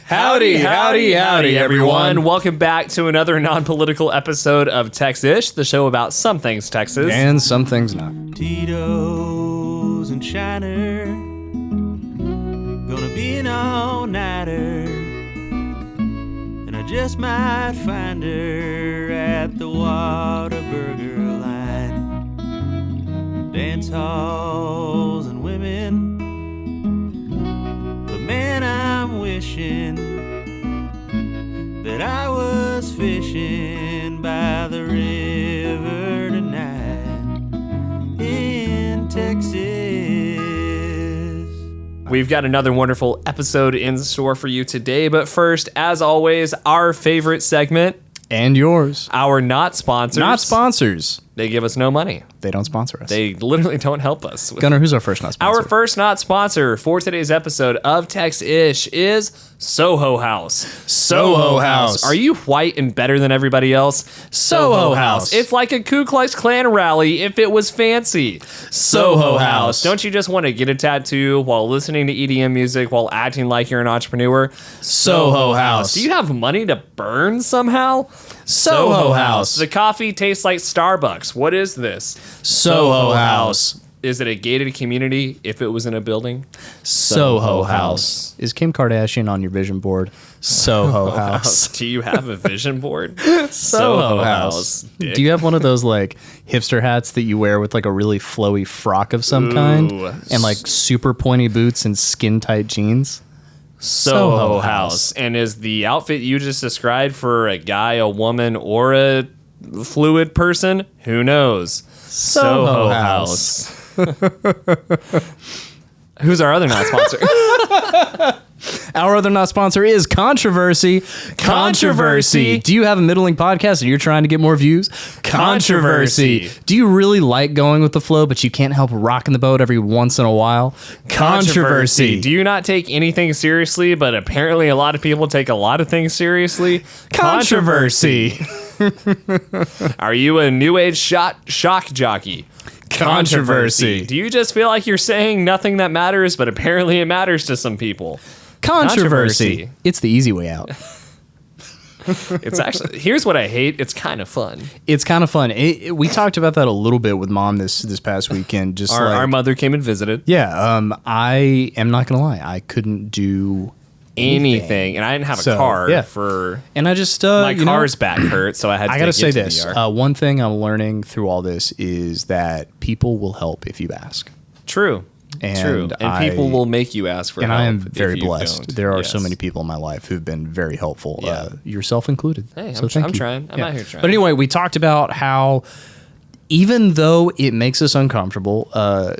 Howdy, everyone. Welcome back to another non-political episode of Texish, the show about some things Texas. And some things not. Tito's and Shiner, gonna be an all-nighter, and I just might find her at the Whataburger line. Dance halls and women, but man, I'm wishing that I was fishing by the river tonight in Texas. We've got another wonderful episode in store for you today, but first, as always, our favorite segment. And yours. Our not sponsors. Not sponsors. They give us no money. They don't sponsor us. They literally don't help us. Gunnar, who's our first not sponsor? Our first not sponsor for today's episode of Tex-ish is Soho House. Soho House. Are you white and better than everybody else? Soho House. It's like a Ku Klux Klan rally if it was fancy. Soho House. Don't you just want to get a tattoo while listening to EDM music while acting like you're an entrepreneur? Soho House. Do you have money to burn somehow? Soho House. The coffee tastes like Starbucks. What is this? Soho House. Is it a gated community if it was in a building? Soho House. Is Kim Kardashian on your vision board? Soho House. Do you have a vision board? Soho House. Dick. Do you have one of those like hipster hats that you wear with like a really flowy frock of some kind and like super pointy boots and skin tight jeans? Soho House. And is the outfit you just described for a guy, a woman, or a fluid person? Who knows? Soho House. Who's our other not sponsor? Our other not sponsor is Controversy. Controversy. Do you have a middling podcast and you're trying to get more views? Controversy. Do you really like going with the flow, but you can't help rocking the boat every once in a while? Controversy. Do you not take anything seriously, but apparently a lot of people take a lot of things seriously? Controversy. Are you a new age shock jockey? Controversy. Do you just feel like you're saying nothing that matters, but apparently it matters to some people? Controversy. It's the easy way out. It's actually, here's what I hate. It's kind of fun. It's kind of fun. We talked about that a little bit with Mom this past weekend. Just our mother came and visited. Yeah. I am not going to lie. I couldn't do anything, and I didn't have a car for. And I just my car's back hurt, so I had. I gotta say this. One thing I'm learning through all this is that people will help if you ask. True. And people will make you ask for help. And I am very blessed. Don't. There are so many people in my life who've been very helpful, yourself included. Hey, so I'm trying. I'm out here trying. But anyway, we talked about how even though it makes us uncomfortable,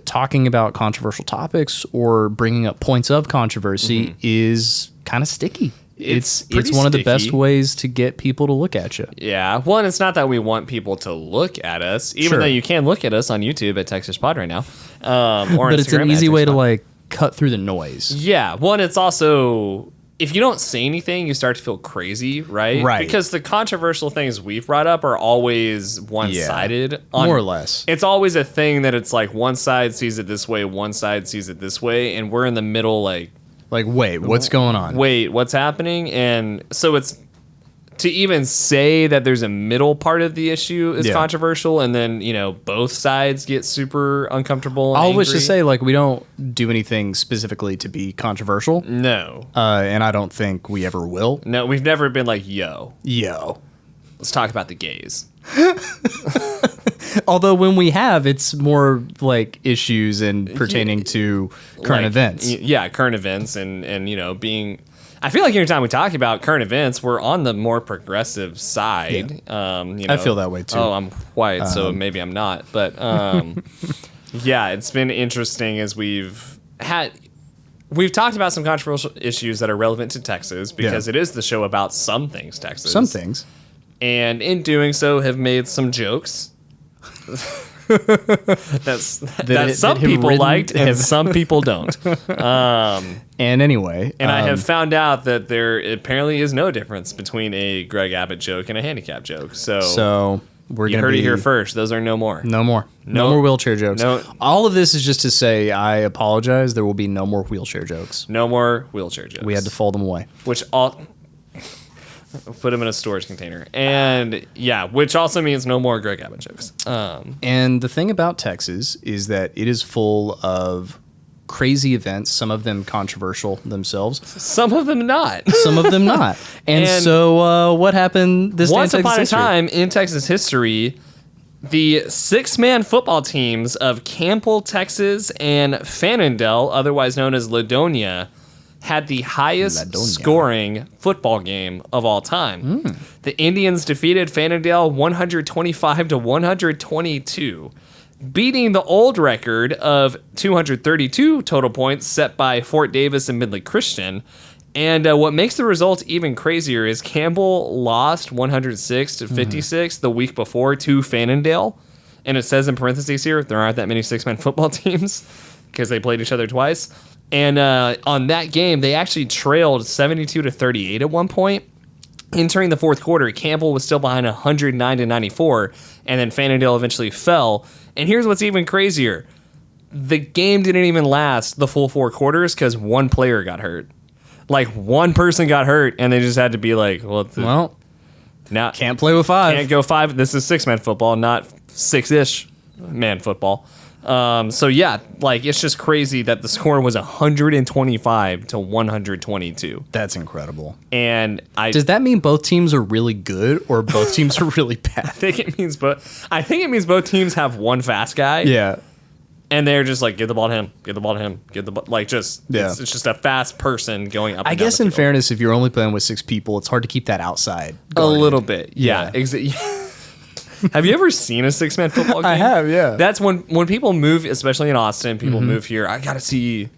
talking about controversial topics or bringing up points of controversy is kind of sticky. It's one of the best ways to get people to look at you. Yeah. One, it's not that we want people to look at us, even though you can look at us on YouTube at Texish Pod right now. Or but Instagram it's an easy way to like cut through the noise. Yeah. One, it's also, if you don't say anything, you start to feel crazy, right? Right. Because the controversial things we've brought up are always one-sided. More or less. It's always a thing that it's like one side sees it this way, one side sees it this way, and we're in the middle like, wait, what's going on? Wait, what's happening? And so it's to even say that there's a middle part of the issue is controversial, and then, both sides get super uncomfortable and I'll angry. wish to say, we don't do anything specifically to be controversial. No. And I don't think we ever will. No, we've never been like, yo, let's talk about the gays. Although when we have, it's more like issues and pertaining to current events. Yeah, current events and being... I feel like anytime we talk about current events, we're on the more progressive side. Yeah. I feel that way too. Oh, I'm white, so maybe I'm not. But yeah, it's been interesting as we've talked about some controversial issues that are relevant to Texas because it is the show about some things Texas. Some things. And in doing so, have made some jokes that some people liked and some people don't. And anyway, and I have found out that there apparently is no difference between a Greg Abbott joke and a handicap joke. So You heard it here first. Those are no more. No more. No more wheelchair jokes. No. All of this is just to say I apologize. There will be no more wheelchair jokes. No more wheelchair jokes. We had to fold them away. Which all... Put them in a storage container. And, yeah, which also means no more Greg Abbott jokes. And the thing about Texas is that it is full of crazy events, some of them controversial themselves. Some of them not. Some of them not. And so what happened this day in once Texas upon a history? time in Texas history, the 6-man football teams of Campbell, Texas, and Fannondale, otherwise known as Ladonia, had the highest scoring football game of all time. The Indians defeated Fannondale 125-122, beating the old record of 232 total points set by Fort Davis and Midley Christian. And what makes the result even crazier is Campbell lost 106-56 the week before to Fannondale. And it says in parentheses here, there aren't that many 6-man football teams because they played each other twice. And on that game, they actually trailed 72-38 at one point. Entering the fourth quarter, Campbell was still behind 109-94, and then Fannondale eventually fell. And here's what's even crazier. The game didn't even last the full 4 quarters because one player got hurt. Like, one person got hurt, and they just had to be like, well, now can't play with 5. Can't go 5. This is 6-man football, not 6-ish man football. So yeah, like it's just crazy that the score was 125-122. That's incredible. And does that mean both teams are really good or both teams are really bad? I think it means both. I think it means both teams have one fast guy. Yeah. And they're just like, give the ball to him, give the ball to him, give the ball. Like just, it's just a fast person going up. I guess in fairness, if you're only playing with 6 people, it's hard to keep that outside guarded. A little bit. Yeah. Have you ever seen a 6-man football game? I have, yeah. That's when people move, especially in Austin, people move here. I gotta see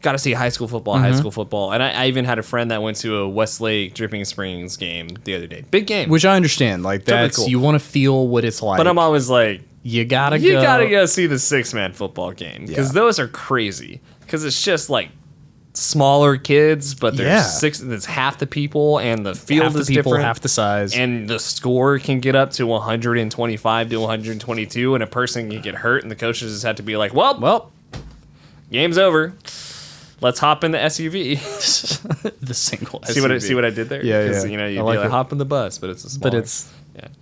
high school football, And I even had a friend that went to a Westlake Dripping Springs game the other day. Big game. Which I understand. Like that's cool. You want to feel what it's like. But I'm always like, you gotta go see the 6-man football game because those are crazy. Because it's just like smaller kids, but there's 6. It's half the people, and the field is different, half the size, and the score can get up to 125-122, and a person can get hurt, and the coaches just have to be like, well, game's over. Let's hop in the SUV. The single SUV. See what I did there? Yeah, yeah. You know, you'd like be like, hop in the bus, but it's a smaller. But it's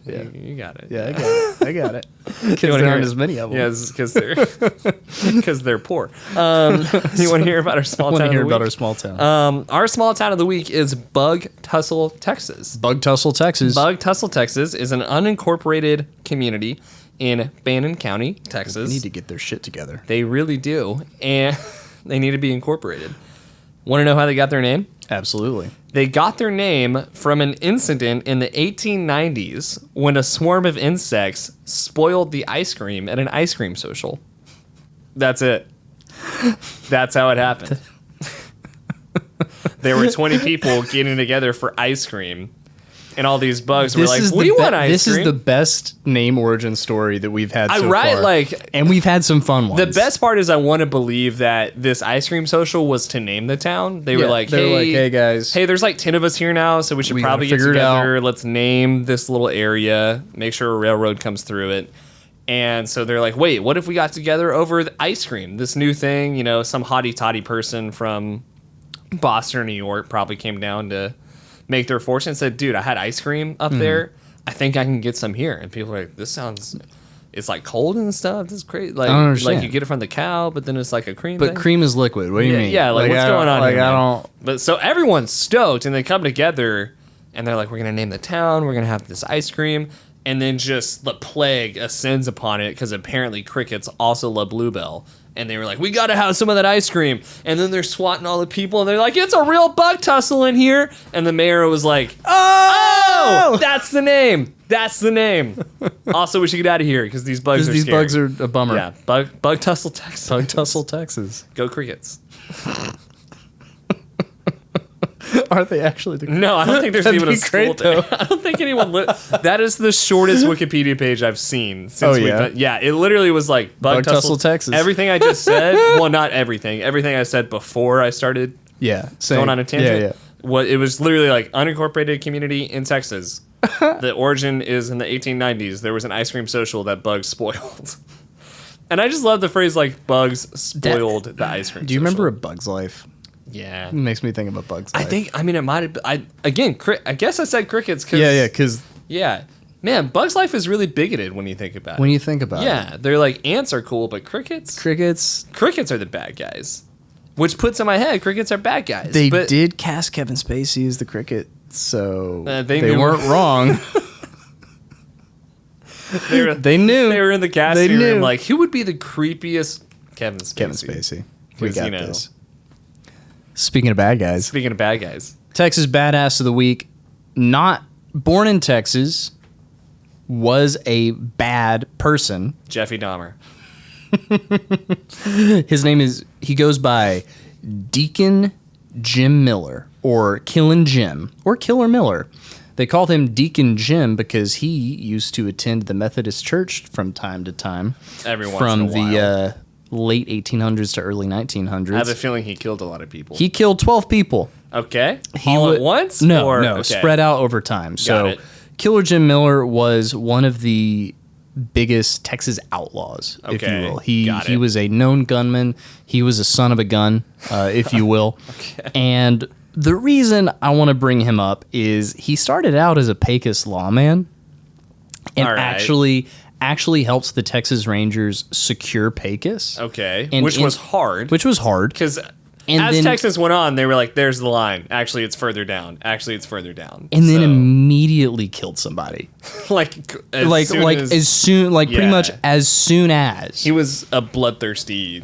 yeah. You got it. Yeah, I got it. Because there aren't as many of them. Yeah, because they're poor. You want to hear about our small town? Our small town. Our small town of the week is Bug Tussle, Texas. Bug Tussle, Texas. Bug Tussle, Texas is an unincorporated community in Bannon County, Texas. They need to get their shit together. They really do, and they need to be incorporated. Want to know how they got their name? Absolutely. They got their name from an incident in the 1890s when a swarm of insects spoiled the ice cream at an ice cream social. That's it. That's how it happened. There were 20 people getting together for ice cream, and all these bugs were like, we want ice cream. This is the best name origin story that we've had so far. And we've had some fun ones. The best part is I want to believe that this ice cream social was to name the town. They were like, hey guys. Hey, there's like 10 of us here now, so we should probably get together. Let's name this little area, make sure a railroad comes through it. And so they're like, wait, what if we got together over the ice cream? This new thing, you know, some hotty-toddy person from Boston or New York probably came down to make their fortune and said, dude, I had ice cream up there. I think I can get some here. And people are like, it's like cold and stuff. This is crazy. Like, I don't understand. Like you get it from the cow, but then it's like a cream But thing. cream is liquid. What do you mean? Yeah, like what's going on like here, I man? don't. But so everyone's stoked and they come together and they're like, we're going to name the town. We're going to have this ice cream. And then just the plague ascends upon it because apparently crickets also love Bluebell. And they were like, we got to have some of that ice cream. And then they're swatting all the people. And they're like, it's a real bug tussle in here. And the mayor was like, oh, that's the name. That's the name. Also, we should get out of here because these bugs are scary. These bugs are a bummer. Yeah, Bug Tussle, Texas. Bug Tussle, Texas. Go crickets. Are they actually? No, I don't think there's even a school there. I don't think anyone. That is the shortest Wikipedia page I've seen since we've done. Yeah, it literally was like Bug Tussle, Texas. Everything I just said. Well, not everything. Everything I said before I started. Yeah, going on a tangent. Yeah. It was literally like unincorporated community in Texas. The origin is in the 1890s. There was an ice cream social that Bugs spoiled. And I just love the phrase like Bugs spoiled the ice cream. Do you social. remember A Bug's Life? Yeah. It makes me think of A Bug's Life. It might have been. I guess I said crickets because. Because Yeah. Man, Bugs Life is really bigoted when you think about it. when you think about it. Yeah, they're like ants are cool, but crickets are the bad guys. Which puts in my head, crickets are bad guys. They but did cast Kevin Spacey as the cricket, so they weren't wrong. They knew. They were in the casting They room knew. like, who would be the creepiest Kevin Spacey? Kevin Spacey. We 'Cause, got you know. this. Speaking of bad guys, Speaking of bad guys. Texas Badass of the Week, not born in Texas, was a bad person. Jeffy Dahmer. His name he goes by Deacon Jim Miller, or Killin' Jim, or Killer Miller. They called him Deacon Jim because he used to attend the Methodist Church from time to time. Every once from in a while. the late 1800s to early 1900s. I have a feeling he killed a lot of people. He killed 12 people. Okay. All at once? No, Or, no, okay. spread out over time. So it. Killer Jim Miller was one of the biggest Texas outlaws, if you Okay, will. He got he it. was a known gunman. He was a son of a gun, if you will. And the reason I want to bring him up is he started out as a Pecos lawman and All right. actually helps the Texas Rangers secure Pecos. Okay. And Which was hard. Which was hard. Because And as then- Texas went on, they were like, there's the line. Actually, it's further down. Actually, it's further down. And then So, immediately killed somebody. like, as Like soon like as as soon like pretty Yeah. much as soon as he was a bloodthirsty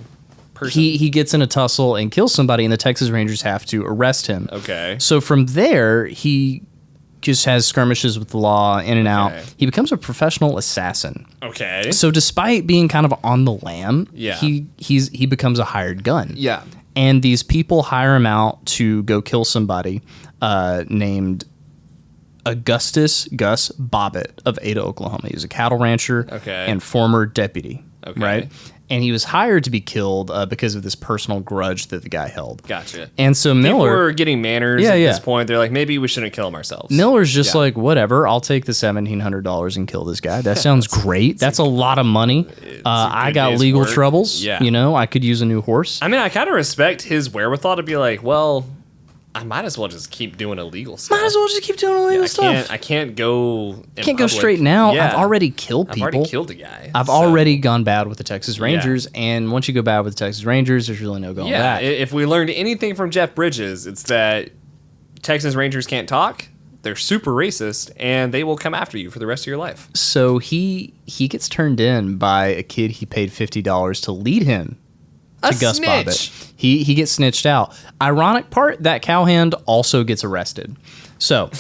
person. he gets in a tussle and kills somebody, and the Texas Rangers have to arrest him. Okay. So from there, he just has skirmishes with the law in and out. Okay. He becomes a professional assassin. Okay. So despite being kind of on the lam, Yeah. he becomes a hired gun. Yeah. And these people hire him out to go kill somebody named Augustus Gus Bobbitt of Ada, Oklahoma. He was a cattle rancher Okay. and former deputy. Okay. Right? And he was hired to be killed because of this personal grudge that the guy held. Gotcha. And so People Miller, were getting manners Yeah, at yeah. this point. They're like, maybe we shouldn't kill him ourselves. Miller's just Yeah. like, whatever, I'll take the $1,700 and kill this guy. That sounds great. That's a lot of money. I good got day's legal work. troubles. Yeah. You know, I could use a new horse. I mean, I kind of respect his wherewithal to be like, well, I might as well just keep doing illegal stuff. Might as well just keep doing illegal stuff. I can't go. In Can't go public. straight now. Yeah. I've already killed people. I've already killed a guy. I've so- already gone bad with the Texas Rangers, and once you go bad with the Texas Rangers, there's really no going Yeah. back. If we learned anything from Jeff Bridges, it's that Texas Rangers can't talk. They're super racist, and they will come after you for the rest of your life. So he gets turned in by a kid he paid $50 to lead him to Gus snitch. Bobbitt. He gets snitched out. Ironic part, that cowhand also gets arrested. So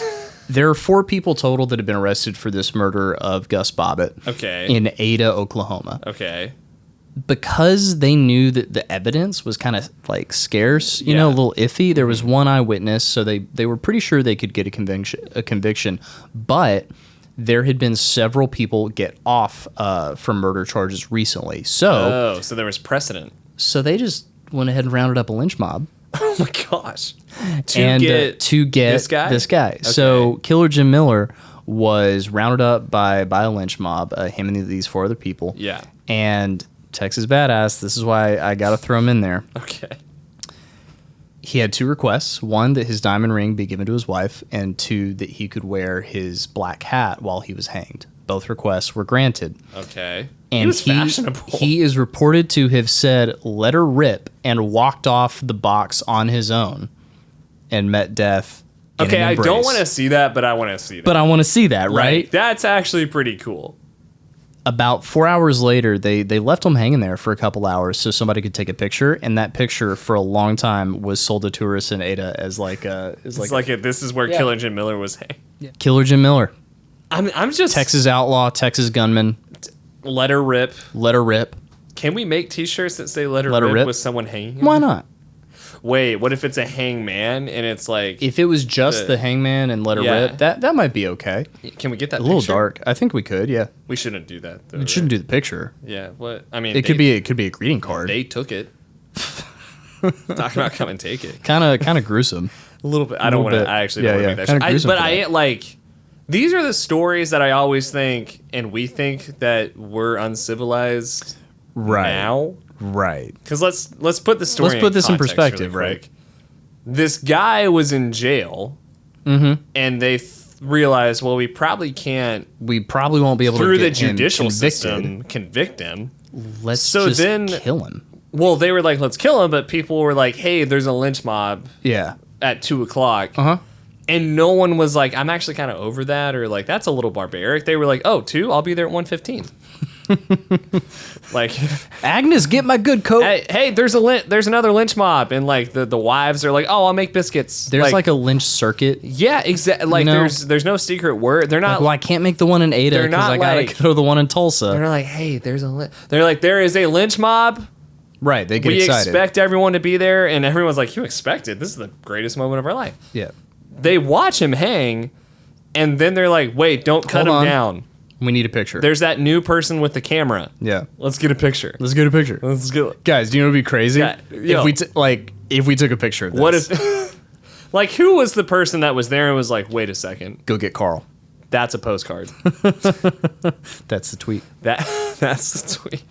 there are 4 people total that have been arrested for this murder of Gus Bobbitt Okay. in Ada, Oklahoma. Okay. Because they knew that the evidence was kind of like scarce, you know, a Yeah. little iffy. There was one eyewitness, so they were pretty sure they could get a conviction. But there had been several people get off from murder charges recently. Oh, so there was precedent. So they just went ahead and rounded up a lynch mob Oh my gosh. to get this guy? Okay. So Killer Jim Miller was rounded up by a lynch mob, him and these 4 other people. Yeah. And Texas Badass, this is why I got to throw him in there. Okay. He had 2 requests. 1, that his diamond ring be given to his wife, and 2, that he could wear his black hat while he was hanged. Both requests were granted. Okay. And he was fashionable. he is reported to have said, "Let her rip," and walked off the box on his own and met death. in Okay, an I don't embrace. want to see that, but I want to see that. But I want to see that, right? Like, that's actually pretty cool. About 4 hours later, they left him hanging there for a couple hours so somebody could take a picture, and that picture for a long time was sold to tourists in Ada as like This is where Yeah. Killer Jim Miller was hanging. Killer Jim Miller, I'm just Texas outlaw, Texas gunman, let her rip. let her rip. Can we make T-shirts that say "Let her, Let her rip" rip? with someone hanging? Why not? Wait, what if it's a hangman and it's like? If it was just The- the hangman and let her Yeah. rip, that might be okay. Can we get that? A little picture? dark. I think we could. Yeah, We shouldn't do that. Though, we shouldn't do the picture. Yeah. What? I mean, It could be a greeting card. They took it. Talk about come and take it. Kind of gruesome. A little bit. I don't want little to. bit. I actually Yeah, don't want yeah. to make that. Kinda Shit. gruesome But for I that. ain't like. these are the stories that I always think, and we think that we're uncivilized now. Right. Because let's put the story. Let's put this in context perspective, really right? quick. This guy was in jail, and they realized, well, we probably won't be able through to the get him judicial convicted. system convict him. Let's just kill him. Well, they were like, let's kill him, but people were like, hey, there's a lynch mob Yeah. at 2:00. And no one was like, I'm actually kind of over that, or like, that's a little barbaric. They were like, oh, 2? I'll be there at 1:15. Like, Agnes, get my good coat. hey, there's another lynch mob, and like the wives are like, oh, I'll make biscuits. There's like a lynch circuit. yeah, exactly. Like there's no secret word. They're not. Like, well, I can't make the one in Ada They're because not I gotta like- go to the one in Tulsa. They're like, hey, they're like, there is a lynch mob. Right, they get We excited. expect everyone to be there, and everyone's like, you expected? This is the greatest moment of our life. Yeah. They watch him hang, and then they're like, wait, don't cut Hold him on. down. We need a picture. There's that new person with the camera. Yeah. Let's get a picture. Let's get a picture. Let's go. Guys, do you know what would be crazy? Yeah, yo. If we took a picture of this. What if, like, who was the person that was there and was like, wait a second, Go get Carl. that's a postcard. That's the tweet. That's the tweet.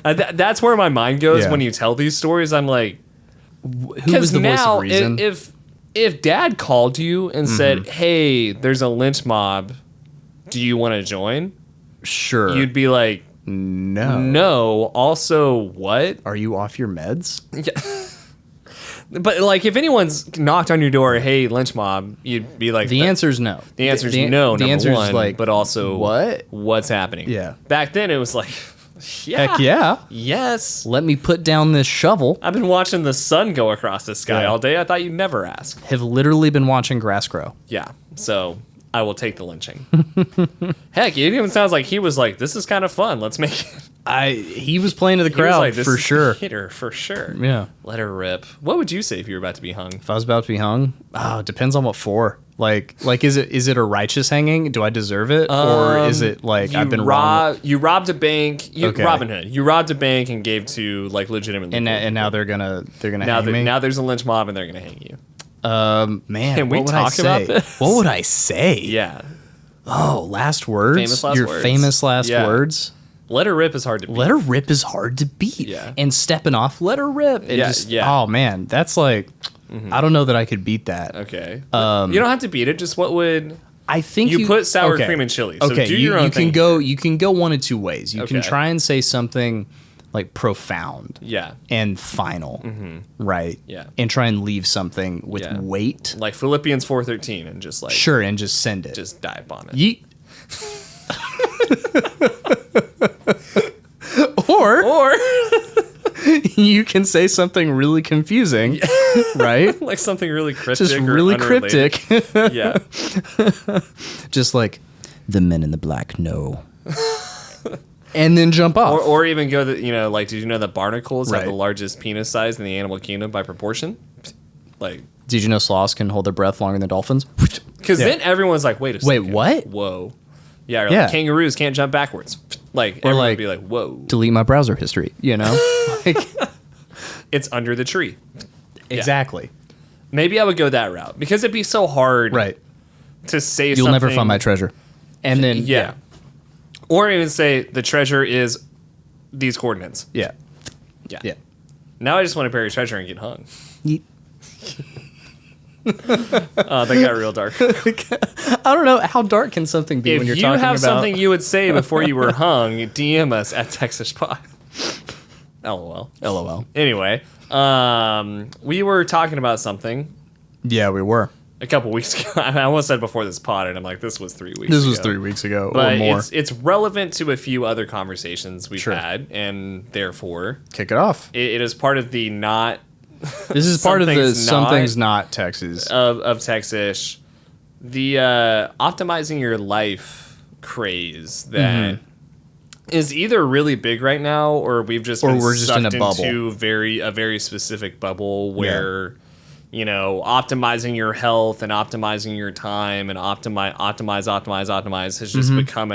That's where my mind goes Yeah. when you tell these stories. I'm like, Who was because the voice now of reason? if Dad called you and said, hey, there's a lynch mob, do you want to join? Sure. You'd be like, no. no. Also, what? Are you off your meds? But like, if anyone's knocked on your door, hey, lynch mob, you'd be like, The answer's no. The answer's The- no. the number answer's one, like, but also what? What's happening? Yeah. Back then, it was like, yeah, Heck yeah. yes. Let me put down this shovel. I've been watching the sun go across the sky Yeah. all day. I thought you'd never ask. Have literally been watching grass grow. Yeah. So I will take the lynching. Heck, it even sounds like he was like, this is kind of fun. Let's make it. He was playing to the He was crowd like, this for is sure. Hitter for sure. Yeah. Let her rip. What would you say if you were about to be hung? If I was about to be hung, it depends on what for. Like is it a righteous hanging? Do I deserve it, or is it like I've been wrong? You robbed a bank. Okay. Robin Hood. You robbed a bank and gave to like legitimately. And now they're gonna now hang me. now there's a lynch mob and they're gonna hang you. Man, Can we what would I talk say? about this? What would I say? Yeah. Oh, last words. Famous last Your words. famous last Yeah. words. Let her rip is hard to beat. Let her rip is hard to beat. Yeah. And stepping off, let her rip. And Yeah, just, yeah. Oh man, that's like, I don't know that I could beat that. Okay. You don't have to beat it. Just what would I think you put sour okay. cream and chili? So Okay, do your own you thing. can go one of two ways. You can Okay. try and say something like profound Yeah. and final, right? Yeah. And try and leave something with Yeah. weight. Like Philippians 4:13 and just like Sure, and just send it. just dive on it. Yeet. Or you can say something really confusing, right? Like something really cryptic. Just or really unrelated. cryptic. Yeah. Just like the men in the black know. And then jump off. Or even go that like, did you know that barnacles have Right. the largest penis size in the animal kingdom by proportion? Like, Did you know sloths can hold their breath longer than dolphins? because Yeah. then everyone's like, wait a second. what? Whoa. Yeah, or Yeah. like kangaroos can't jump backwards. Like, Or everyone like- would be like, whoa. Delete my browser history, you know? Like, It's under the tree. exactly. Maybe I would go that route because it'd be so hard Right. to say You'll something. never find my treasure. And then, Yeah. Or even say the treasure is these coordinates. Yeah. Yeah. Yeah. Now I just want to bury treasure and get hung. Yeet. That got real dark. I don't know. How dark can something be when If you're you talking have about... something you would say before you were hung, DM us at Texish Pod. LOL. LOL. Anyway, we were talking about something Yeah, we were. a couple weeks ago. I almost said before this pod, and I'm like, this was 3 weeks ago. This was 3 weeks ago But or more. it's relevant to a few other conversations we've Sure. had, and therefore, Kick it off. it is part of the not This is part of the Something's Something's Not Texas. of Texish, the optimizing your life craze that is either really big right now, or we've just Or been we're just in a sucked bubble. into a very specific bubble where optimizing your health and optimizing your time and optimize has just become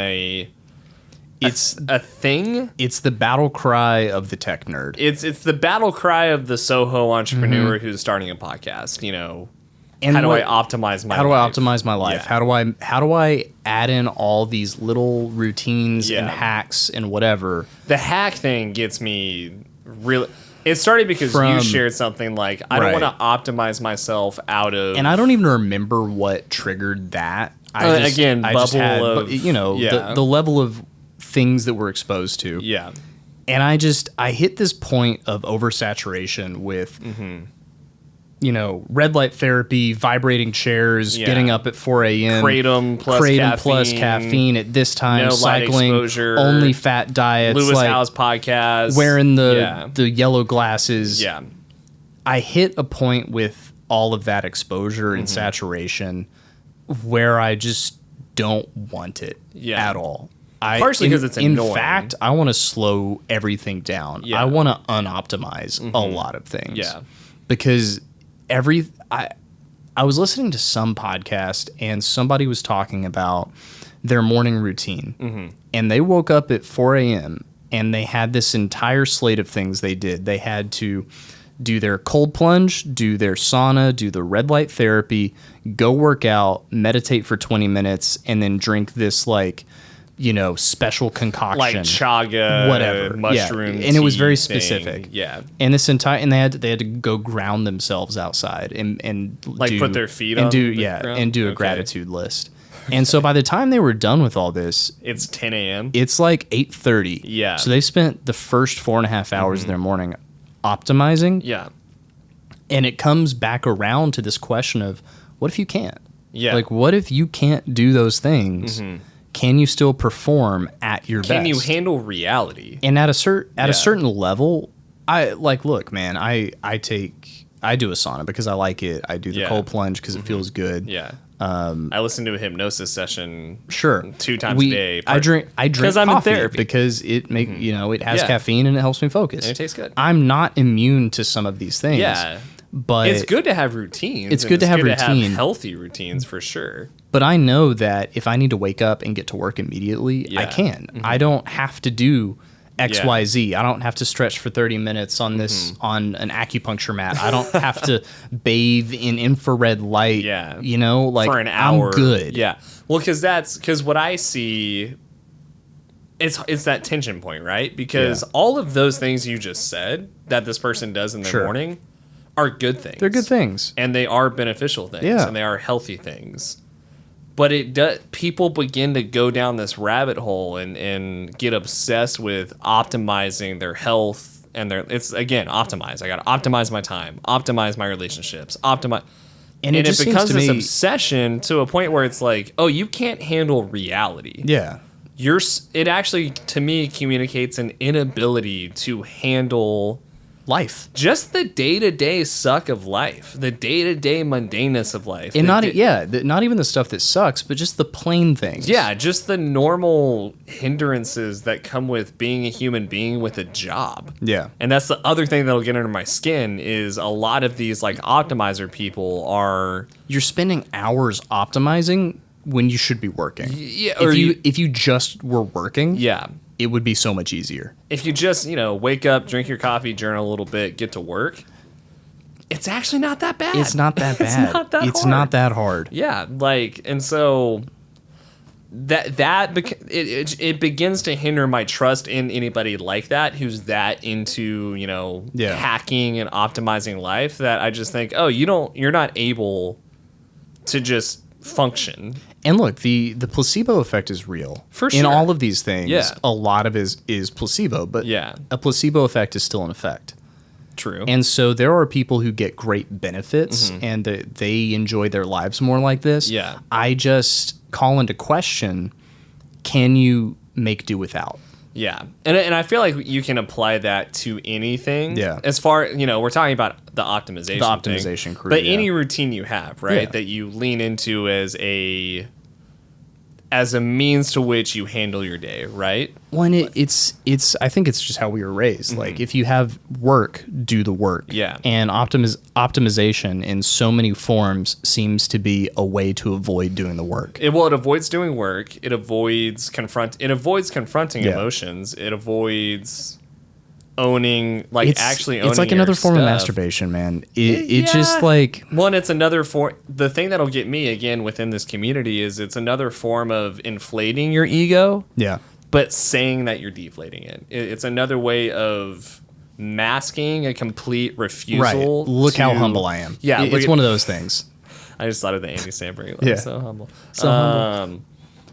It's a thing. it's the battle cry of the tech nerd. It's the battle cry of the Soho entrepreneur who's starting a podcast. And how do I optimize my life? How do I optimize my life? Yeah. How do I add in all these little routines and Yeah. hacks and whatever? The hack thing gets me really. It started because you From- shared something like, I don't Right. want to optimize myself out of. And I don't even remember what triggered that. I just again, bubble had, of- you know, yeah. the level of things that we're exposed to. Yeah. And I hit this point of oversaturation with, you know, red light therapy, vibrating chairs, Yeah. getting up at 4 a.m. Kratom plus caffeine at this time, no light cycling, exposure, only fat diets, Lewis like Howes podcast. wearing Yeah. the yellow glasses. Yeah. I hit a point with all of that exposure and saturation where I just don't want it Yeah. at all. Partially because it's in annoying. fact, I want to slow everything down. Yeah. I want to unoptimize a lot of things. Yeah. Because I was listening to some podcast and somebody was talking about their morning routine. And they woke up at 4 a.m. and they had this entire slate of things they did. They had to do their cold plunge, do their sauna, do the red light therapy, go work out, meditate for 20 minutes, and then drink this like, you know, special concoction. Like chaga, whatever. mushroom Yeah. And it was tea very thing. specific. Yeah. And this entire and they had to go ground themselves outside and Like do, put their feet and on do the yeah ground? and do a Okay. gratitude list. And so by the time they were done with all this, It's 10 a.m. it's like 8:30. Yeah. So they spent the first 4.5 hours of their morning optimizing. Yeah. And it comes back around to this question of what if you can't? Yeah. Like what if you can't do those things? Can you still perform at your best? Can you handle reality? And at a Yeah. certain level, I like look, man, I do a sauna because I like it. I do the Yeah. cold plunge because it feels good. Yeah. I listen to a hypnosis session. Sure. 2 times a day. I drink 'Cause I'm in coffee therapy. because it you know, it has Yeah. caffeine and it helps me focus. And it tastes good. I'm not immune to some of these things. Yeah. But It's good to have routines. It's and good to have routine. healthy routines for sure. But I know that if I need to wake up and get to work immediately, I Yeah. can. I don't have to do X, Yeah. Y, Z. I don't have to stretch for 30 minutes on this on an acupuncture mat. I don't have to bathe in infrared light. Yeah. You know, like For an hour. I'm good. Yeah. Well, because what I see, it's that tension point, right? Because Yeah. all of those things you just said that this person does in their Sure. morning are good things. They're good things. And they are beneficial things. Yeah. And they are healthy things. But it does. People begin to go down this rabbit hole and get obsessed with optimizing their health and their. It's again optimize. I got to optimize my time, optimize my relationships, optimize. And it just seems becomes to this me- obsession to a point where it's like, oh, you can't handle reality. Yeah. It actually to me communicates an inability to handle Life. just the day-to-day suck of life, the day-to-day mundaneness of life. And not the, not even the stuff that sucks, but just the plain things. Yeah, just the normal hindrances that come with being a human being with a job. Yeah. And that's the other thing that'll get under my skin is a lot of these like optimizer people are You're spending hours optimizing when you should be working. yeah, or If you just were working, yeah. it would be so much easier. If you just, wake up, drink your coffee, journal a little bit, get to work, it's actually not that bad. It's not that bad. It's not that It's hard. not that hard. Yeah, and so it begins to hinder my trust in anybody like that who's that into Yeah. hacking and optimizing life that I just think, oh, you're not able to just function. And look, the placebo effect is real. For In sure. all of these things, Yeah. a lot of it is placebo, but Yeah. a placebo effect is still an effect. True. And so there are people who get great benefits and they enjoy their lives more like this. Mm-hmm. Yeah. I just call into question, can you make do without? Yeah, and I feel like you can apply that to anything. Yeah. As far we're talking about the optimization. The optimization crew, but yeah. any routine you have, right, Yeah. that you lean into as a means to which you handle your day, right? Well, and it's I think it's just how we were raised. Like if you have work, do the work. Mm-hmm. Yeah. And optimization in so many forms seems to be a way to avoid doing the work. It avoids doing work. It avoids confronting Yeah. emotions. It avoids owning, like actually owning. It's like your another form of stuff. masturbation, man. It just like one. It's another form. The thing that'll get me again within this community is it's another form of inflating your ego. Yeah. But saying that you're deflating it. It's another way of masking a complete refusal. Right. Look how humble I am. Yeah, it's one of those things. I just thought of the Andy Samberg. Yeah. So humble. So humble.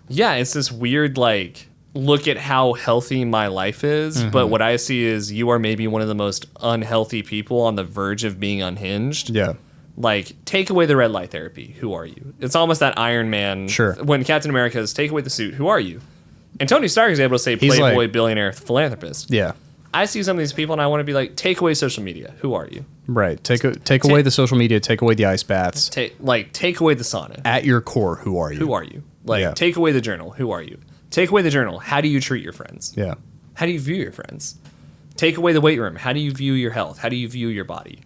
Yeah, it's this weird, like, look at how healthy my life is, but what I see is you are maybe one of the most unhealthy people on the verge of being unhinged. Yeah. Like, take away the red light therapy. Who are you? It's almost that Iron Man. Sure. When Captain America is take away the suit. Who are you? And Tony Stark is able to say playboy, like, billionaire, philanthropist. Yeah. I see some of these people and I want to be like, take away social media. Who are you? Right. Take away the social media. Take away the ice baths. Take away the sauna. At your core, who are you? Who are you? Like, take away the journal. Who are you? Take away the journal. How do you treat your friends? Yeah. How do you view your friends? Take away the weight room. How do you view your health? How do you view your body?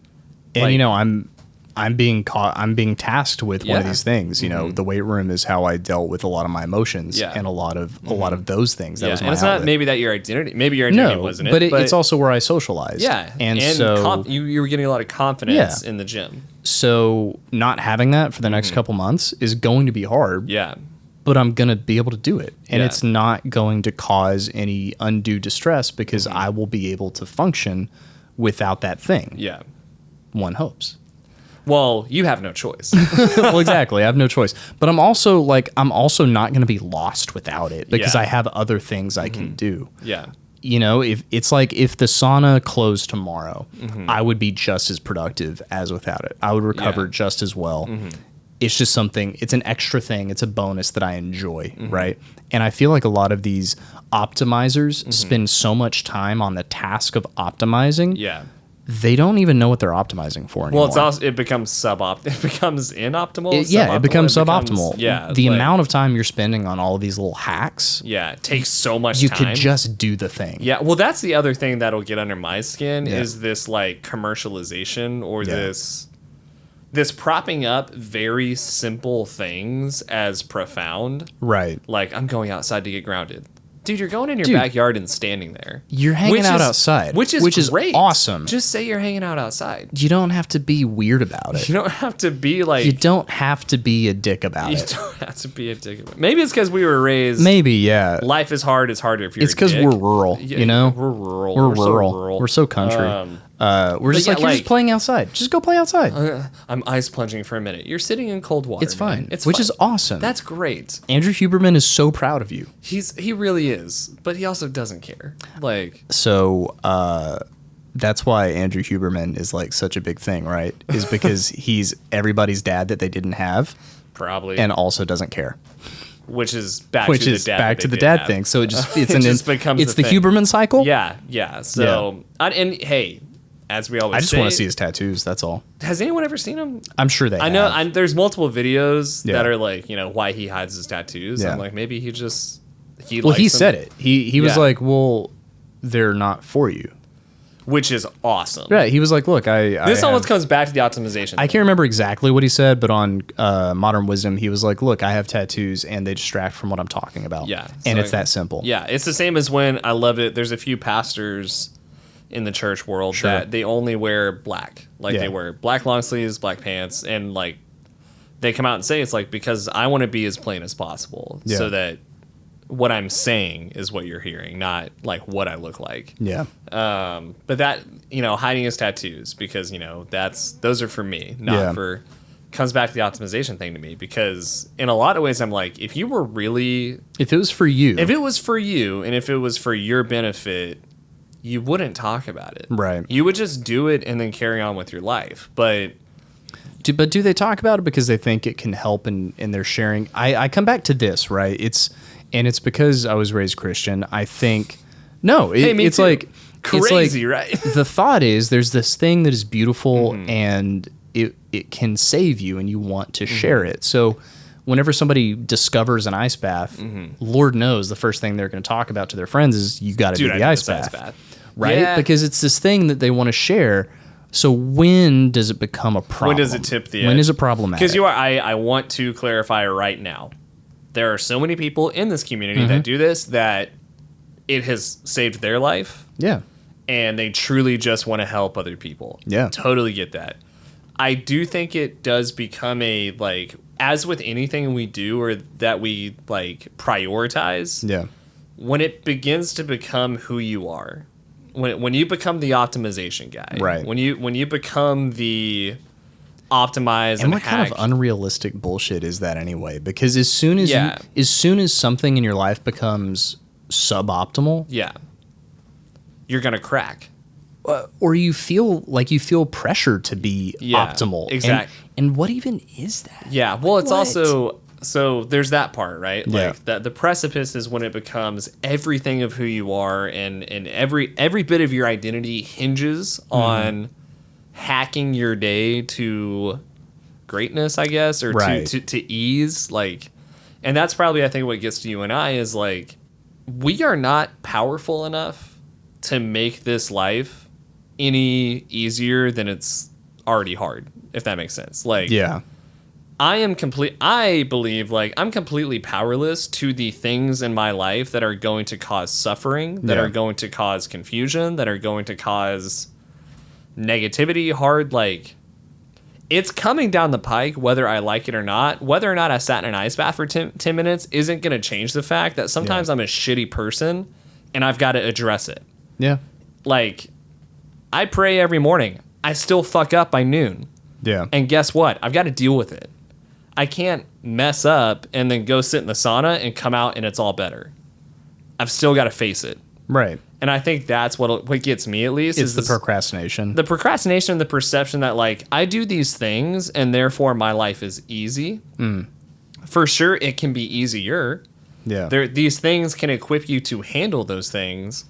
And like, you know, I'm being tasked with one of these things. You know, the weight room is how I dealt with a lot of my emotions and a lot of those things. That was my and it's outlet. not maybe that your identity. Maybe your identity No, wasn't it. but it's also where I socialized. Yeah, and so you were getting a lot of confidence in the gym. So not having that for the next couple months is going to be hard. Yeah. But I'm going to be able to do it. And Yeah. it's not going to cause any undue distress because I will be able to function without that thing. Yeah. One hopes. Well, you have no choice. Well, exactly. I have no choice. But I'm also not going to be lost without it because I have other things I can do. Yeah. You know, if the sauna closed tomorrow, I would be just as productive as without it. I would recover just as well. It's just something, it's an extra thing. It's a bonus that I enjoy, right? And I feel like a lot of these optimizers spend so much time on the task of optimizing. Yeah. They don't even know what they're optimizing for anymore. Well, it's also, it becomes it becomes inoptimal. It becomes suboptimal. Yeah. The amount of time you're spending on all of these little hacks. Yeah. It takes so much You time. could just do the thing. Yeah. Well, that's the other thing that'll get under my skin is this like commercialization or this propping up very simple things as profound. Right. Like, I'm going outside to get grounded. Dude, you're going in your backyard and standing there. You're hanging out outside. Which is great. Awesome. Just say you're hanging out outside. You don't have to be weird about it. You don't have to be like... You don't have to be a dick about You it. don't have to be a dick about it. Maybe it's because we were raised... Maybe, yeah. Life is hard. It's harder if you're It's because we're rural, you know? We're rural. We're so rural. We're so country. We're just yeah, you're just playing outside. Just go play outside. I'm ice plunging for a minute. You're sitting in cold water. It's fine. It's Which fine. is awesome. That's great. Andrew Huberman is so proud of you. He really is, but he also doesn't care. Like, so that's why Andrew Huberman is like such a big thing, right? Is because he's everybody's dad that they didn't have, probably, and also doesn't care. Which is back to the dad have. thing. So it just it's becomes the Huberman cycle. Yeah. So and hey, as we always I just say, want to see his tattoos. That's all. Has anyone ever seen him? I'm sure they have. I know. There's multiple videos Yeah. that are like, you know, why he hides his tattoos. Yeah. I'm like, maybe he just Well, he likes said them. it. He was Yeah. like, well, they're not for you. Which is awesome. Right. He was like, look, This almost comes back to the optimization. I can't remember exactly what he said, but on Modern Wisdom, he was like, look, I have tattoos and they distract from what I'm talking about. Yeah. And So it's that simple. Yeah. It's the same as when I love it. There's a few pastors in the church world that they only wear black. Like they wear black long sleeves, black pants, and like they come out and say it's like because I want to be as plain as possible so that what I'm saying is what you're hearing, not like what I look like. Yeah. But that, you know, hiding his tattoos because, you know, those are for me, not for comes back to the optimization thing to me because in a lot of ways I'm like, if it was for you and if it was for your benefit, you wouldn't talk about it. Right. You would just do it and then carry on with your life. But do they talk about it because they think it can help in their sharing? I come back to this, right? It's because I was raised Christian. I think it's too. like Crazy, right? The thought is there's this thing that is beautiful and it can save you and you want to share it. So whenever somebody discovers an ice bath, Lord knows the first thing they're going to talk about to their friends is you got to do the ice bath. Right? Yeah. Because it's this thing that they want to share. So when does it become a problem? When does it tip the edge? When is it problematic? Because I want to clarify right now. There are so many people in this community that do this that it has saved their life. Yeah. and they truly just want to help other people. Yeah. Totally get that. I do think it does become a, like, as with anything we do or that we, like, prioritize. Yeah. When it begins to become who you are, when you become the optimization guy, right? When you become the optimize and what hack, kind of unrealistic bullshit is that anyway? Because as soon as something in your life becomes suboptimal, you're gonna crack, or you feel pressure to be optimal. Exactly. And what even is that? Yeah. Well, it's also. So there's that part, right? Yeah. Like the precipice is when it becomes everything of who you are, and every bit of your identity hinges on hacking your day to greatness, I guess, or to ease. Like, and that's probably, I think, what gets to you and I is like, we are not powerful enough to make this life any easier than it's already hard, if that makes sense. Like, yeah. I believe, like, I'm completely powerless to the things in my life that are going to cause suffering, that are going to cause confusion, that are going to cause negativity, like, it's coming down the pike, whether I like it or not. Whether or not I sat in an ice bath for 10 minutes isn't going to change the fact that sometimes I'm a shitty person and I've got to address it. Yeah. Like, I pray every morning. I still fuck up by noon. Yeah. And guess what? I've got to deal with it. I can't mess up and then go sit in the sauna and come out and it's all better. I've still got to face it. Right. And I think that's what gets me, at least. It's the procrastination. The procrastination, the perception that, like, I do these things and therefore my life is easy. For sure, it can be easier. Yeah. These things can equip you to handle those things.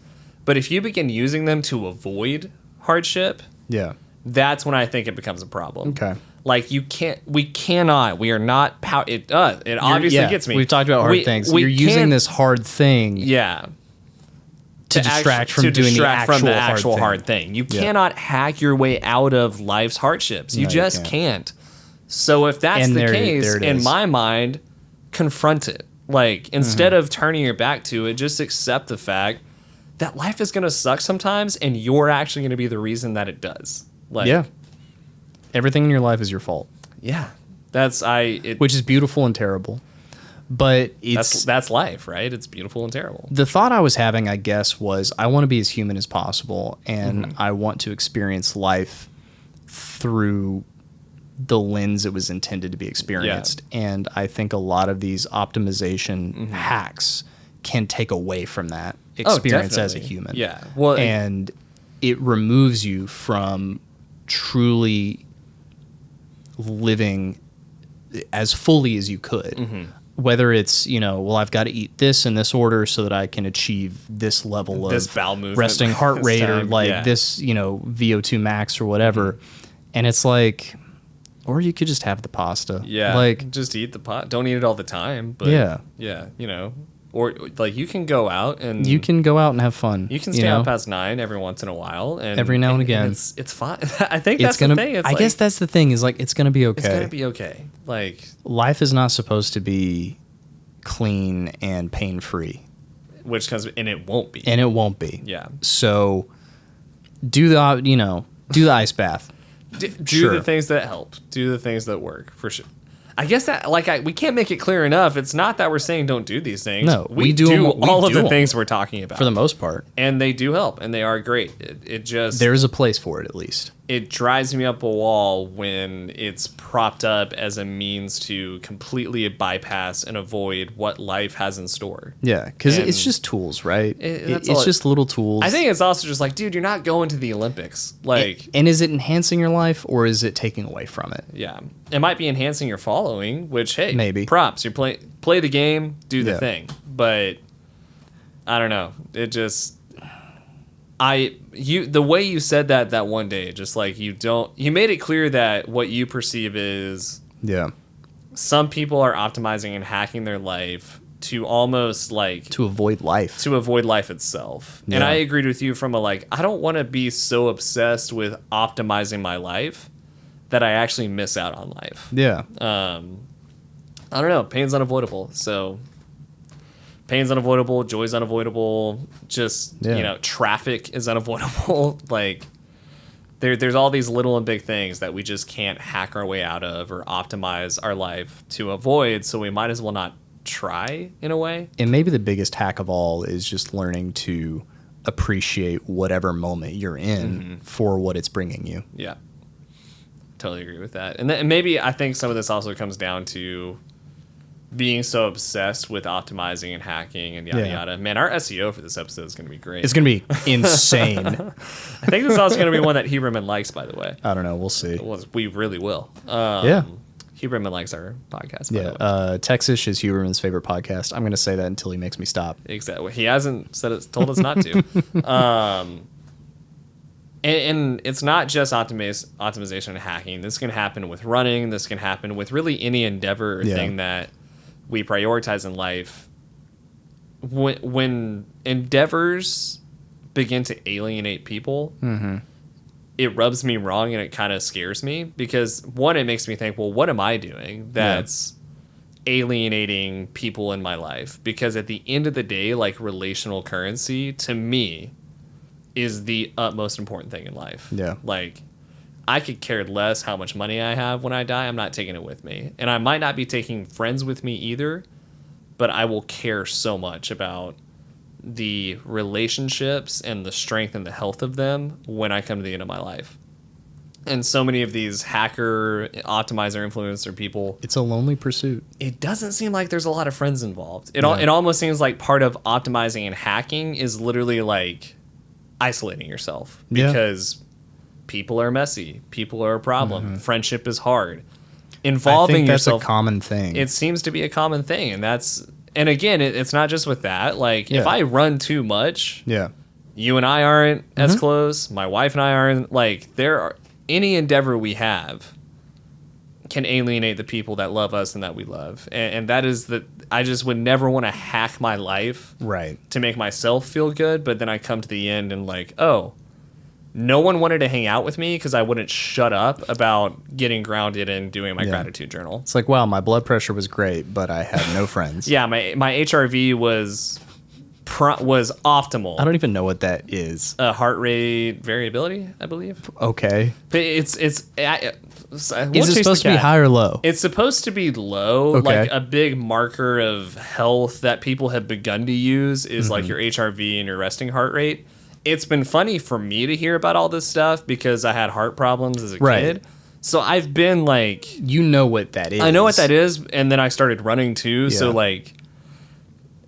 But if you begin using them to avoid hardship, that's when I think it becomes a problem. Okay. Like, we are not it obviously gets me. We've talked about hard things. You're using this hard thing to distract from doing the actual hard thing. You cannot hack your way out of life's hardships. You just can't. So if that's the case, in my mind, confront it. Like, instead of turning your back to it, just accept the fact that life is going to suck sometimes and you're actually going to be the reason that it does. Like, everything in your life is your fault. Yeah. Which is beautiful and terrible. But that's life, right? It's beautiful and terrible. The thought I was having, I guess, was I want to be as human as possible, and I want to experience life through the lens it was intended to be experienced. And I think a lot of these optimization hacks can take away from that experience as a human. Yeah. Well, and it removes you from truly living as fully as you could. Whether it's, I've got to eat this in this order so that I can achieve this level of bowel movement, resting heart rate or this, VO2 max or whatever. And it's like, or you could just have the pasta. Yeah. Like, just eat the pot. Don't eat it all the time. But yeah, or like you can go out and have fun. You can stay out past 9 every once in a while, and every now and again, it's fine. I think that's the thing. I guess that's the thing. Is like it's gonna be okay. It's gonna be okay. Like, life is not supposed to be clean and pain free, and it won't be. And it won't be. Yeah. So do the ice bath. Do the things that help. Do the things that work, for sure. I guess that, we can't make it clear enough. It's not that we're saying don't do these things. No, we do all of the things we're talking about for the most part, and they do help, and they are great. It just, there's a place for it, at least. It drives me up a wall when it's propped up as a means to completely bypass and avoid what life has in store. Yeah, because it's just tools, right? It's just little tools. I think it's also just like, dude, you're not going to the Olympics. Like, and is it enhancing your life or is it taking away from it? Yeah, it might be enhancing your following, which, hey, maybe props. You play the game, do the thing, but I don't know. It just. The way you said that one day, just like you made it clear that what you perceive is some people are optimizing and hacking their life to almost to avoid life itself. And I agreed with you from I don't want to be so obsessed with optimizing my life that I actually miss out on life. Yeah. I don't know. Pain's unavoidable. So pain's unavoidable, joy's unavoidable, just, traffic is unavoidable. Like, there's all these little and big things that we just can't hack our way out of or optimize our life to avoid, so we might as well not try, in a way. And maybe the biggest hack of all is just learning to appreciate whatever moment you're in for what it's bringing you. Yeah. Totally agree with that. And maybe I think some of this also comes down to being so obsessed with optimizing and hacking and yada yada. Man, our SEO for this episode is going to be great. It's going to be insane. I think this is also going to be one that Huberman likes, by the way. I don't know. We'll see. Well, we really will. Yeah. Huberman likes our podcast. Yeah. Texish is Huberman's favorite podcast. I'm going to say that until he makes me stop. Exactly. He hasn't told us not to. And it's not just optimization and hacking. This can happen with running. This can happen with really any endeavor or thing that we prioritize in life. When endeavors begin to alienate people, it rubs me wrong and it kind of scares me because, one, it makes me think, well, what am I doing that's alienating people in my life? Because at the end of the day, like, relational currency, to me, is the utmost important thing in life. Yeah. Like, I could care less how much money I have when I die. I'm not taking it with me. And I might not be taking friends with me either, but I will care so much about the relationships and the strength and the health of them when I come to the end of my life. And so many of these hacker, optimizer, influencer people, it's a lonely pursuit. It doesn't seem like there's a lot of friends involved. It almost seems like part of optimizing and hacking is literally like isolating yourself because people are messy, people are a problem, friendship is hard. Involving I think that's yourself, a common thing. It seems to be a common thing, and again, it's not just with that. Like, if I run too much, you and I aren't as close. My wife and I aren't. Like, any endeavor we have can alienate the people that love us and that we love, and that is I just would never want to hack my life to make myself feel good, but then I come to the end and like, oh, no one wanted to hang out with me because I wouldn't shut up about getting grounded and doing my gratitude journal. It's like, wow, my blood pressure was great, but I had no friends. Yeah, my HRV was optimal. I don't even know what that is. Heart rate variability, I believe. Okay. But is it supposed to be high or low? It's supposed to be low. Okay. Like, a big marker of health that people have begun to use is like your HRV and your resting heart rate. It's been funny for me to hear about all this stuff because I had heart problems as a kid. So I've been like... You know what that is. I know what that is, and then I started running too. Yeah. So, like,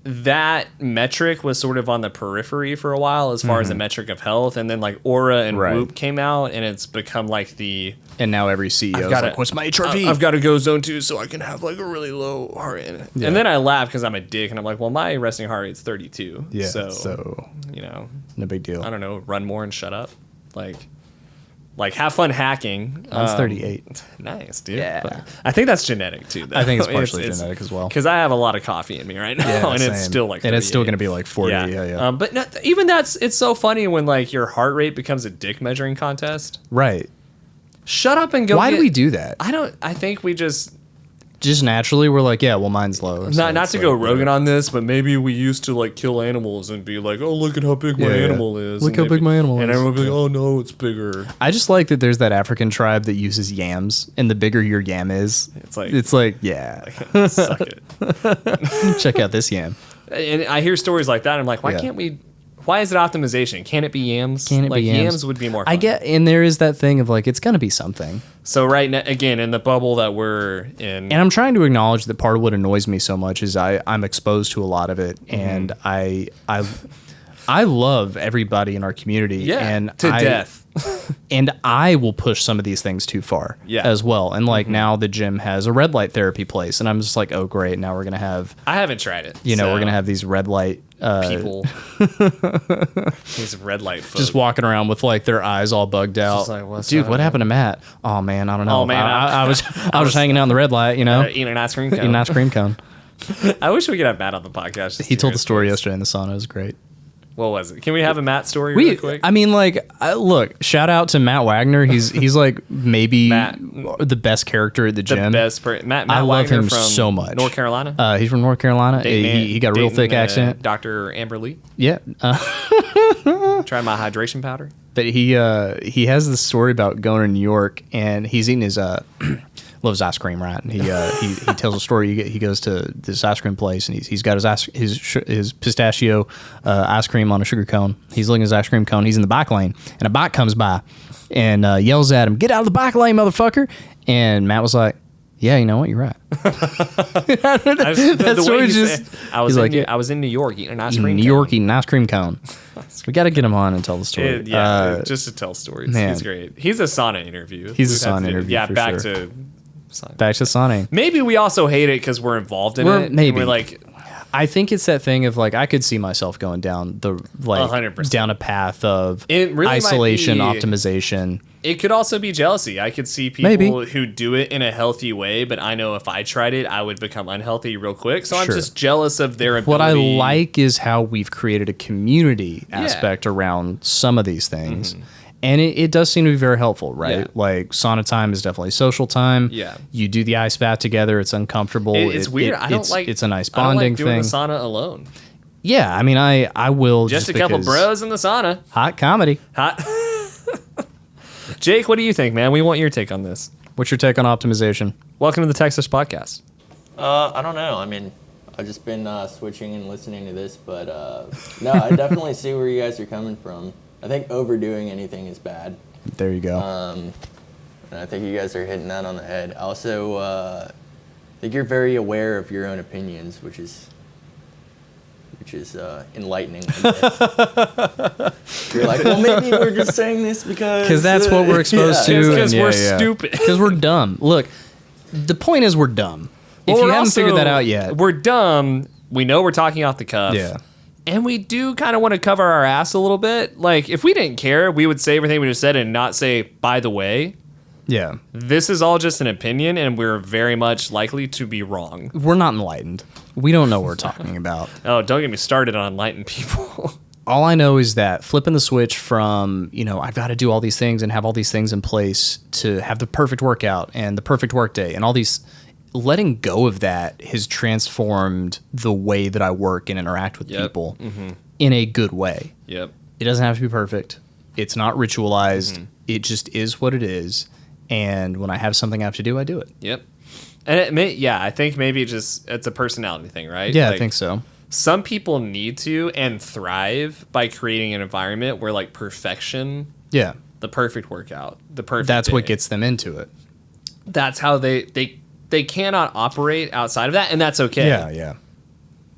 that metric was sort of on the periphery for a while as far as a metric of health, and then like Aura and Whoop came out, and it's become like the... And now every CEO is like, what's my HRV? I've got to go zone 2 so I can have like a really low heart rate. Yeah. And then I laugh because I'm a dick, and I'm like, well, my resting heart rate's 32. Yeah, so you know, no big deal. I don't know, run more and shut up. Like, have fun hacking. Mine's 38. Nice, dude. Yeah. But I think that's genetic, too, though. I think it's partially genetic as well. Because I have a lot of coffee in me right now, and same. It's still like 38. And it's still going to be like 40. Yeah. But even it's so funny when, like, your heart rate becomes a dick measuring contest. Right. Shut up and go. Why do we do that? I think we just naturally we're like, yeah, well, mine's low. So not to go Rogan on this, but maybe we used to like kill animals and be like, oh, look at how big my animal is. Look how big my animal is. And everyone would be like, oh no, it's bigger. I just like that there's that African tribe that uses yams, and the bigger your yam is, it's like yeah. Suck it. Check out this yam. And I hear stories like that. And I'm like, why can't we? Why is it optimization? Can it be yams? Can it be yams? Yams would be more fun. I get, and there is that thing of like, it's going to be something. So right now, again, in the bubble that we're in. And I'm trying to acknowledge that part of what annoys me so much is I'm exposed to a lot of it. And I love everybody in our community. Yeah, and to death. And I will push some of these things too far as well. And like now the gym has a red light therapy place. And I'm just like, oh, great. Now we're going to have. I haven't tried it. We're going to have these red light. People. These red light folks. Just walking around with like their eyes all bugged out. Like, dude, what happened to Matt? Oh, man, I don't know. Oh, man. I was hanging out in the red light, eating an ice cream cone. Eating an ice cream cone. I wish we could have Matt on the podcast. He told the story yesterday in the sauna. It was great. What was it? Can we have a Matt story really quick? I mean, like, look, shout out to Matt Wagner. He's like maybe the best character at the gym. Matt I love Wagner him from so much. North Carolina? He's from North Carolina. He got a real thick accent. Dr. Amber Lee. Yeah. Try my hydration powder. But he has this story about going to New York, and he's eating his loves ice cream, right? And he tells a story. He goes to this ice cream place, and he's got his pistachio ice cream on a sugar cone. He's looking at his ice cream cone. He's in the bike lane, and a bike comes by and yells at him, "Get out of the bike lane, motherfucker!" And Matt was like, "Yeah, you know what? You're right." I was in New York eating an ice cream. New York eating an ice cream cone. We got to get him on and tell the story. Just to tell stories. Man. He's great. He's a sauna interview. He's a sauna interview. Yeah, for back sure. to sauning. Maybe we also hate it because we're involved in it. Maybe we're like, I think it's that thing of like I could see myself going down the 100%. down a path of It really isolation, might be- optimization. it could also be jealousy. I could see people Maybe. who do it in a healthy way, but I know if I tried it, I would become unhealthy real quick. So I'm Sure. just jealous of their ability. What I like is how we've created a community aspect around some of these things. And it does seem to be very helpful, right? Yeah. Like sauna time is definitely social time. Yeah. You do the ice bath together. It's uncomfortable. It's weird. I don't like. It's a nice I don't bonding like doing thing. the sauna alone. Yeah. I mean, I will Just a couple because bros in the sauna. Hot comedy. Hot. Jake, what do you think, man? We want your take on this. What's your take on optimization? Welcome to the Texish podcast. I don't know. I mean, I've just been switching and listening to this, but no, I definitely see where you guys are coming from. I think overdoing anything is bad. There you go. And I think you guys are hitting that on the head. Also, I think you're very aware of your own opinions, which is enlightening. I guess. You're like, well, maybe we're just saying this because that's what we're exposed to. Because and we're stupid. Because we're dumb. Look, the point is we're dumb. If you haven't figured that out yet. We're dumb. We know we're talking off the cuff. Yeah. And we do kind of want to cover our ass a little bit. Like, if we didn't care, we would say everything we just said and not say, by the way, Yeah. this is all just an opinion and we're very much likely to be wrong. We're not enlightened. We don't know what we're talking about. Oh, don't get me started on enlightened people. All I know is that flipping the switch from, I've got to do all these things and have all these things in place to have the perfect workout and the perfect work day and all these, letting go of that has transformed the way that I work and interact with people in a good way. Yep. It doesn't have to be perfect. It's not ritualized. It just is what it is. And when I have something I have to do, I do it. Yep. And I think maybe it's a personality thing, right? Yeah, Like, I think so. some people need to and thrive by creating an environment where like perfection, Yeah. the perfect workout, the perfect That's what day, gets them into it. that's how they cannot operate outside of that, and that's okay. Yeah.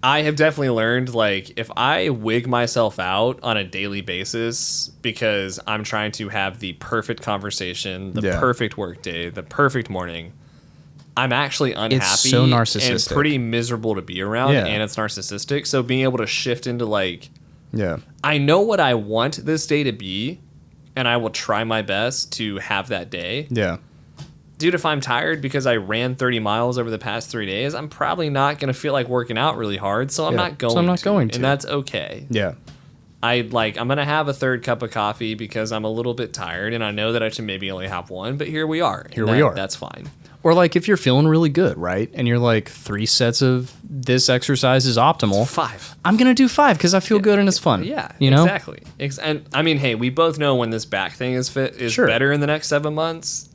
I have definitely learned, like, if I wig myself out on a daily basis because I'm trying to have the perfect conversation, the Yeah. perfect work day, the perfect morning, I'm actually unhappy so narcissistic. and pretty miserable to be around, Yeah. and it's narcissistic. So being able to shift into, like, Yeah. I know what I want this day to be, and I will try my best to have that day. Yeah. Dude, if I'm tired because I ran 30 miles over the past 3 days, I'm probably not going to feel like working out really hard, so I'm Yeah. not going So I'm not going to. And that's okay. Yeah. I'm going to have a third cup of coffee because I'm a little bit tired, and I know that I should maybe only have one, but here we are. Here we are. That's fine. Or like if you're feeling really good, right? And you're like 3 sets of this exercise is optimal. 5. I'm going to do 5 because I feel good and it's fun. Yeah, You know? exactly. And I mean, hey, we both know when this back thing is Sure. better in the next 7 months.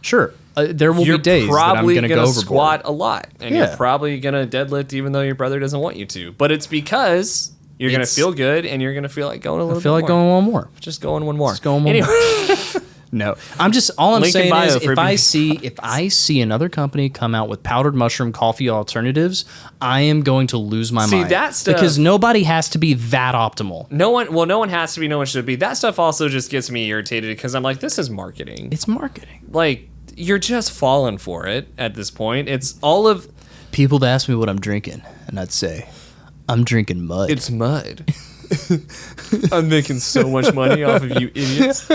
Sure. There will You're be days that I'm probably going to go gonna overboard. squat a lot, and Yeah. you're probably gonna deadlift even though your brother doesn't want you to. But it's because you're gonna feel good, and you're gonna feel like going a little. I feel bit like more. going one more. Just going one more. Just going one anyway. more. No, I'm just all I'm Link in saying bio is for if I see another company come out with powdered mushroom coffee alternatives, I am going to lose my See, mind. that stuff- because nobody has to be that optimal. No one has to be. No one should be. That stuff also just gets me irritated because I'm like, this is marketing. It's marketing. Like, you're just falling for it at this point. It's all of. People would ask me what I'm drinking, and I'd say, I'm drinking mud. It's mud. I'm making so much money off of you idiots.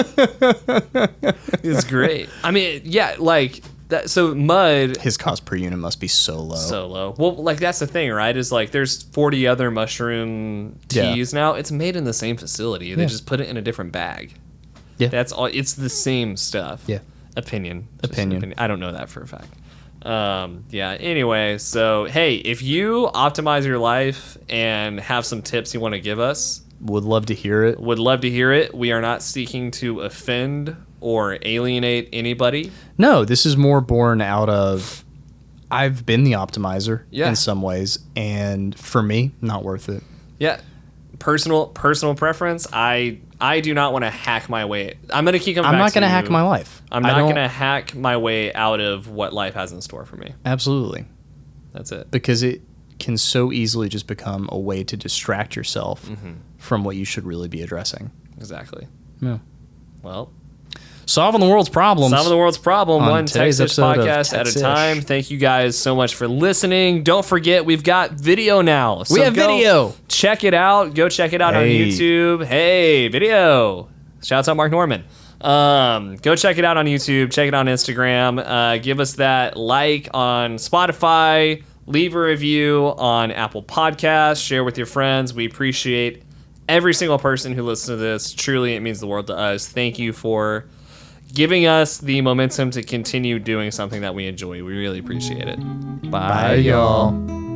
It's great. I mean, yeah, like, So mud. His cost per unit must be so low. So low. Well, like that's the thing, right? Is like there's 40 other mushroom teas now. It's made in the same facility. They just put it in a different bag. Yeah. That's all. It's the same stuff. Yeah. Opinion. Opinion. I don't know that for a fact. Yeah. Anyway, so hey, if you optimize your life and have some tips you want to give us, Would love to hear it. would love to hear it. We are not seeking to offend or alienate anybody. No, this is more born out of I've been the optimizer Yeah. in some ways, and for me, not worth it. Yeah. Personal preference. I do not want to hack my way. I'm gonna keep coming I'm back not going to you. hack my life. I'm not gonna hack my way out of what life has in store for me. Absolutely. That's it. Because it can so easily just become a way to distract yourself from what you should really be addressing. Exactly. Yeah. Well, Solving the world's problems. solving the world's problem, On one today's Texish episode of podcast at a Texish. time. Thank you guys so much for listening. Don't forget, we've got video now. So We have go video. Check it out. Go check it out on Hey. YouTube. Hey, video. Shouts out Mark Norman. Go check it out on YouTube. Check it on Instagram. Give us that like on Spotify. Leave a review on Apple Podcasts. Share with your friends. We appreciate every single person who listens to this. Truly, it means the world to us. Thank you for giving us the momentum to continue doing something that we enjoy. We really appreciate it. Bye, y'all.